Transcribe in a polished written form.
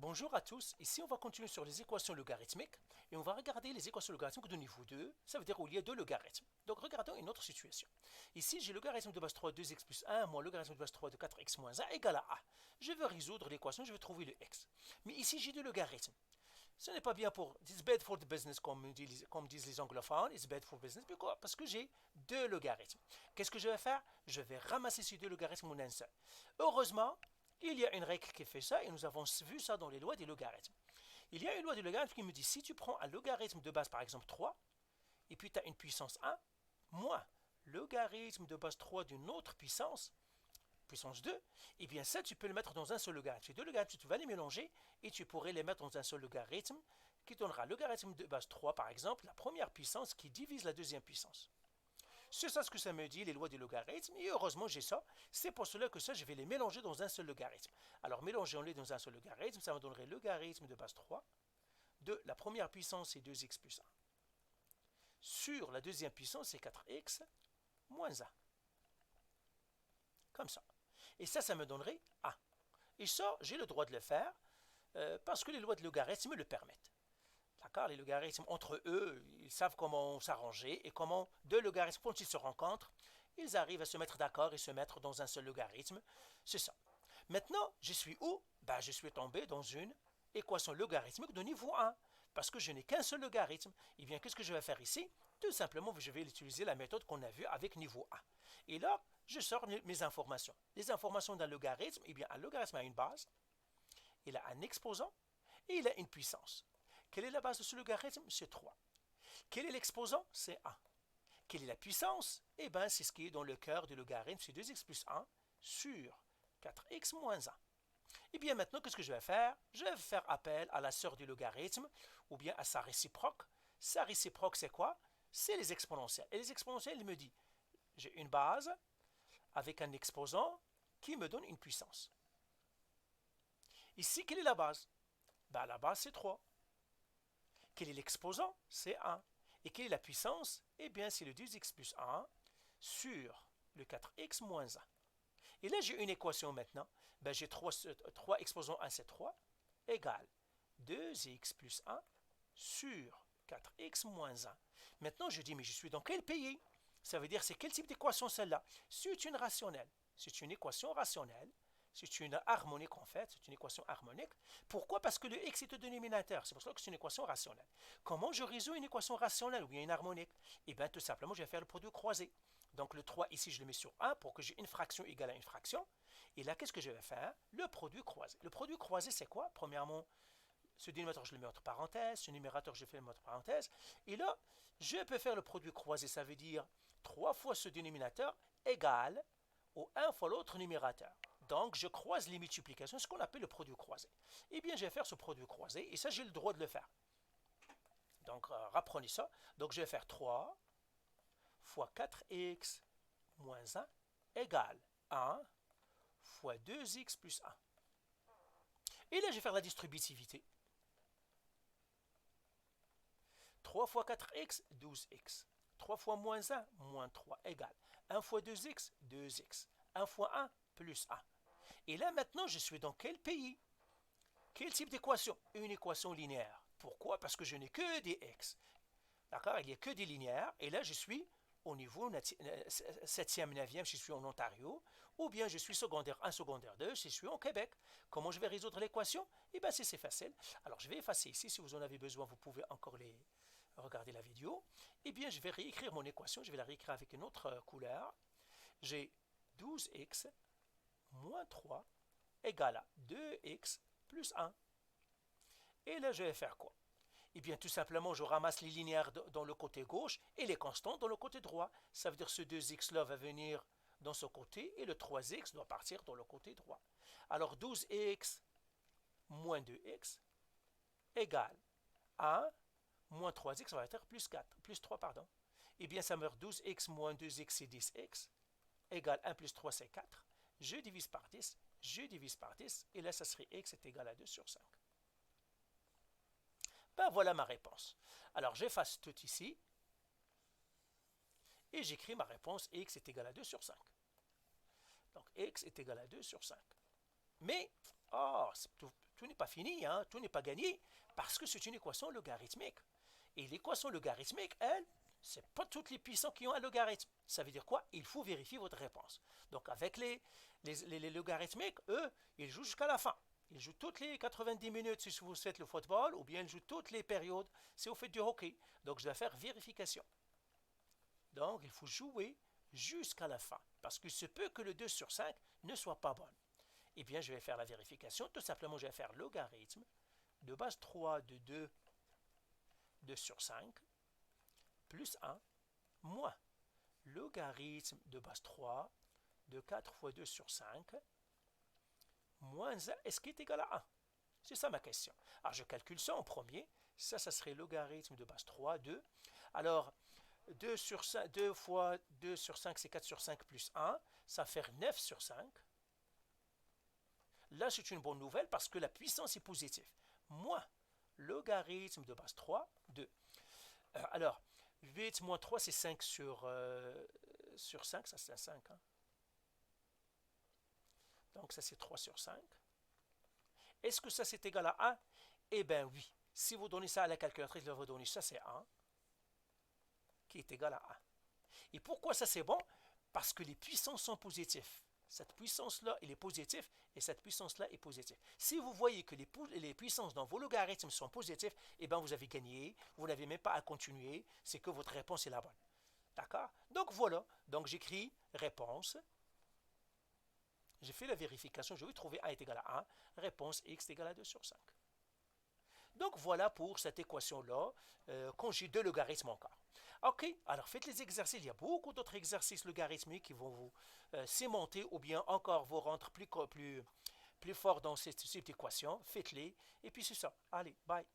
Bonjour à tous, ici on va continuer sur les équations logarithmiques et on va regarder les équations logarithmiques de niveau 2, ça veut dire où il y a deux logarithmes. Donc regardons une autre situation. Ici j'ai le logarithme de base 3 de 2x plus 1 moins le logarithme de base 3 de 4x moins 1 égale à a. Je veux résoudre l'équation, je veux trouver le x. Mais ici j'ai deux logarithmes. Ce n'est pas bien pour... It's bad for the business comme disent les anglophones, it's bad for business. Pourquoi? Parce que j'ai deux logarithmes. Qu'est-ce que je vais faire? Je vais ramasser ces deux logarithmes en un seul. Heureusement, il y a une règle qui fait ça et nous avons vu ça dans les lois des logarithmes. Il y a une loi des logarithmes qui me dit si tu prends un logarithme de base par exemple 3 et puis tu as une puissance 1 moins logarithme de base 3 d'une autre puissance 2, et bien ça tu peux le mettre dans un seul logarithme. Ces deux logarithmes tu vas les mélanger et tu pourrais les mettre dans un seul logarithme qui donnera logarithme de base 3 par exemple, la première puissance qui divise la deuxième puissance. C'est ça ce que ça me dit, les lois des logarithmes, et heureusement j'ai ça. C'est pour cela que ça, je vais les mélanger dans un seul logarithme. Alors mélangeons-les dans un seul logarithme, ça me donnerait logarithme de base 3 de la première puissance, c'est 2x plus 1. Sur la deuxième puissance, c'est 4x moins 1. Comme ça. Et ça me donnerait 1. Et ça, j'ai le droit de le faire parce que les lois de logarithme me le permettent. D'accord? Les logarithmes, entre eux, ils savent comment s'arranger et comment deux logarithmes, quand ils se rencontrent, ils arrivent à se mettre d'accord et se mettre dans un seul logarithme. C'est ça. Maintenant, je suis où? Ben, je suis tombé dans une équation logarithmique de niveau 1 parce que je n'ai qu'un seul logarithme. Et bien, qu'est-ce que je vais faire ici? Tout simplement, je vais utiliser la méthode qu'on a vue avec niveau 1. Et là, je sors mes informations. Les informations d'un logarithme, eh bien, un logarithme a une base, il a un exposant et il a une puissance. Quelle est la base de ce logarithme? C'est 3. Quel est l'exposant? C'est 1. Quelle est la puissance? Eh bien, c'est ce qui est dans le cœur du logarithme, c'est 2x plus 1 sur 4x moins 1. Et bien maintenant, qu'est-ce que je vais faire? Je vais faire appel à la sœur du logarithme, ou bien à sa réciproque. Sa réciproque, c'est quoi? C'est les exponentielles. Et les exponentielles, il me dit, j'ai une base avec un exposant qui me donne une puissance. Ici, quelle est la base? Ben, la base, c'est 3. Quel est l'exposant? C'est 1. Et quelle est la puissance? Eh bien, c'est le 2x plus 1 sur le 4x moins 1. Et là, j'ai une équation maintenant. Ben, j'ai 3 exposants 1, c'est 3, égale 2x plus 1 sur 4x moins 1. Maintenant, je dis, mais je suis dans quel pays? Ça veut dire, c'est quel type d'équation celle-là? C'est une rationnelle. C'est une équation rationnelle. C'est une harmonique en fait, c'est une équation harmonique. Pourquoi? Parce que le x est au dénominateur, c'est pour ça que c'est une équation rationnelle. Comment je résous une équation rationnelle ou bien une harmonique? Eh bien tout simplement, je vais faire le produit croisé. Donc le 3 ici, je le mets sur 1 pour que j'ai une fraction égale à une fraction. Et là, qu'est-ce que je vais faire? Le produit croisé. Le produit croisé, c'est quoi? Premièrement, ce dénominateur, je le mets entre parenthèses, ce numérateur, je fais entre parenthèses. Et là, je peux faire le produit croisé, ça veut dire 3 fois ce dénominateur égale au 1 fois l'autre numérateur. Donc, je croise les multiplications, ce qu'on appelle le produit croisé. Eh bien, je vais faire ce produit croisé, et ça, j'ai le droit de le faire. Donc, rapprenez ça. Donc, je vais faire 3 fois 4x moins 1 égale 1 fois 2x plus 1. Et là, je vais faire la distributivité. 3 fois 4x, 12x. 3 fois moins 1, moins 3 égale 1 fois 2x, 2x. 1 fois 1, plus 1. Et là, maintenant, je suis dans quel pays? Quel type d'équation? Une équation linéaire. Pourquoi? Parce que je n'ai que des x. D'accord? Il n'y a que des linéaires. Et là, je suis au niveau 7e, 9e, je suis en Ontario. Ou bien je suis secondaire 1, secondaire 2, je suis au Québec. Comment je vais résoudre l'équation? Eh bien, c'est facile. Alors, je vais effacer ici. Si vous en avez besoin, vous pouvez encore regarder la vidéo. Eh bien, je vais réécrire mon équation. Je vais la réécrire avec une autre couleur. J'ai 12x moins 3 égale à 2x plus 1. Et là, je vais faire quoi? Eh bien, tout simplement, je ramasse les linéaires dans le côté gauche et les constantes dans le côté droit. Ça veut dire que ce 2x-là va venir dans ce côté et le 3x doit partir dans le côté droit. Alors, 12x moins 2x égale 1 moins 3x va être plus 4, plus 3, pardon. Eh bien, ça meurt 12x moins 2x, c'est 10x, égale 1 plus 3, c'est 4. Je divise par 10, je divise par 10, et là, ça serait x est égal à 2 sur 5. Ben voilà ma réponse. Alors, j'efface tout ici, et j'écris ma réponse, x est égal à 2 sur 5. Donc, x est égal à 2 sur 5. Mais, oh, tout n'est pas fini, hein, tout n'est pas gagné, parce que c'est une équation logarithmique. Et l'équation logarithmique, elle, c'est pas toutes les puissances qui ont un logarithme. Ça veut dire quoi? Il faut vérifier votre réponse. Donc avec les logarithmiques, eux, ils jouent jusqu'à la fin. Ils jouent toutes les 90 minutes si vous faites le football, ou bien ils jouent toutes les périodes si vous faites du hockey. Donc je vais faire vérification. Donc il faut jouer jusqu'à la fin, parce qu'il se peut que le 2 sur 5 ne soit pas bon. Eh bien, je vais faire la vérification. Tout simplement, je vais faire logarithme de base 3 de 2 sur 5 plus 1 moins logarithme de base 3 de 4 fois 2 sur 5 moins 1, est-ce qui est égal à 1? C'est ça ma question. Alors, je calcule ça en premier. Ça serait logarithme de base 3, 2. Alors, 2 sur 5, 2 fois 2 sur 5, c'est 4 sur 5 plus 1. Ça fait 9 sur 5. Là, c'est une bonne nouvelle parce que la puissance est positive. Moins logarithme de base 3, 2. Alors, 8 moins 3, c'est 5 sur 5. Ça, c'est 5. Hein? Donc, ça, c'est 3 sur 5. Est-ce que ça, c'est égal à 1? Eh bien, oui. Si vous donnez ça à la calculatrice, elle va vous donner ça, c'est 1, qui est égal à 1. Et pourquoi ça, c'est bon? Parce que les puissances sont positives. Cette puissance-là, elle est positive, et cette puissance-là est positive. Si vous voyez que les puissances dans vos logarithmes sont positives, eh bien, vous avez gagné, vous n'avez même pas à continuer, c'est que votre réponse est la bonne. D'accord? Donc, voilà. Donc, j'écris réponse. J'ai fait la vérification, je vais trouver a est égal à 1, réponse x est égal à 2 sur 5. Donc, voilà pour cette équation-là, quand j'ai deux logarithmes encore. Ok, alors faites les exercices. Il y a beaucoup d'autres exercices logarithmiques qui vont vous cimenter ou bien encore vous rendre plus fort dans cette équation. Faites-les. Et puis c'est ça. Allez, bye.